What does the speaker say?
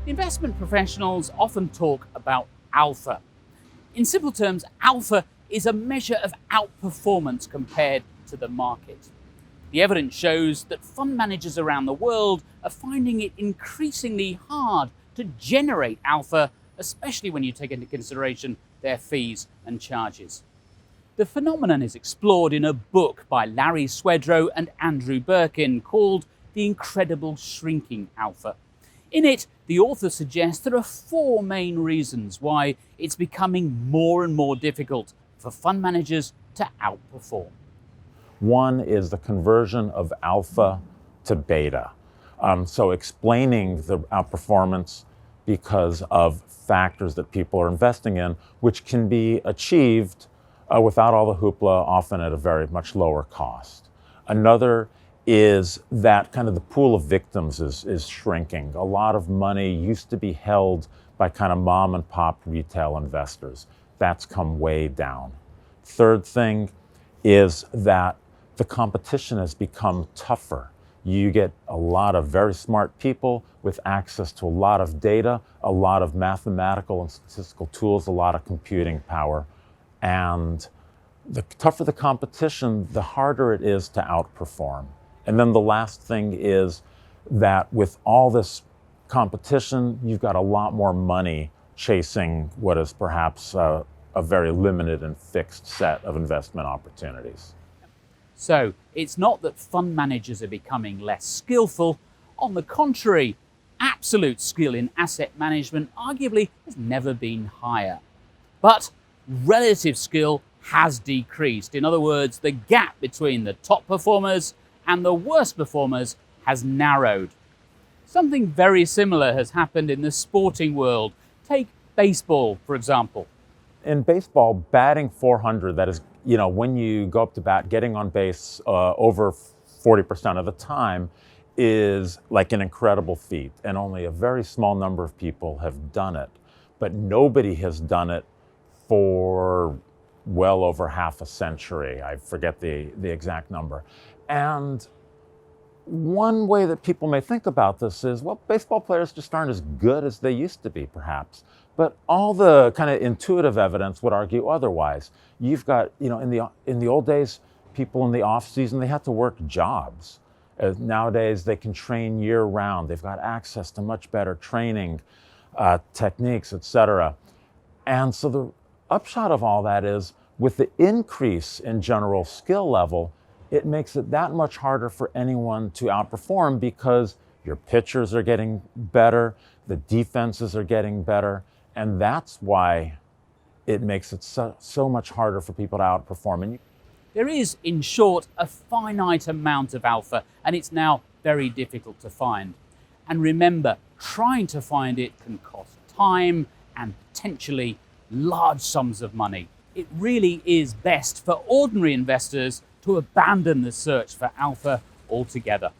Investment professionals often talk about alpha. In simple terms, alpha is a measure of outperformance compared to the market. The evidence shows that fund managers around the world are finding it increasingly hard to generate alpha, especially when you take into consideration their fees and charges. The phenomenon is explored in a book by Larry Swedroe and Andrew Berkin called The Incredible Shrinking Alpha. In it, the author suggests there are 4 main reasons why it's becoming more and more difficult for fund managers to outperform. One is the conversion of alpha to beta. So explaining the outperformance because of factors that people are investing in, which can be achieved without all the hoopla, often at a very much lower cost. Another is that kind of the pool of victims is shrinking. A lot of money used to be held by kind of mom and pop retail investors. That's come way down. Third thing is that the competition has become tougher. You get a lot of very smart people with access to a lot of data, a lot of mathematical and statistical tools, a lot of computing power. And the tougher the competition, the harder it is to outperform. And then the last thing is that with all this competition, you've got a lot more money chasing what is perhaps a very limited and fixed set of investment opportunities. So it's not that fund managers are becoming less skillful. On the contrary, absolute skill in asset management arguably has never been higher. But relative skill has decreased. In other words, the gap between the top performers and the worst performers has narrowed. Something very similar has happened in the sporting world. Take baseball, for example. In baseball, batting .400, that is, when you go up to bat, getting on base over 40% of the time is like an incredible feat, and only a very small number of people have done it. But nobody has done it for well over half a century. I forget the exact number. And one way that people may think about this is, well, baseball players just aren't as good as they used to be, perhaps. But all the kind of intuitive evidence would argue otherwise. You've got, in the old days, people in the off season, they had to work jobs. Nowadays, they can train year round. They've got access to much better training techniques, etc. And so the upshot of all that is, with the increase in general skill level, it makes it that much harder for anyone to outperform because your pitchers are getting better, the defenses are getting better, and that's why it makes it so much harder for people to outperform. And there is, in short, a finite amount of alpha, and it's now very difficult to find. And remember, trying to find it can cost time and potentially large sums of money. It really is best for ordinary investors to abandon the search for alpha altogether.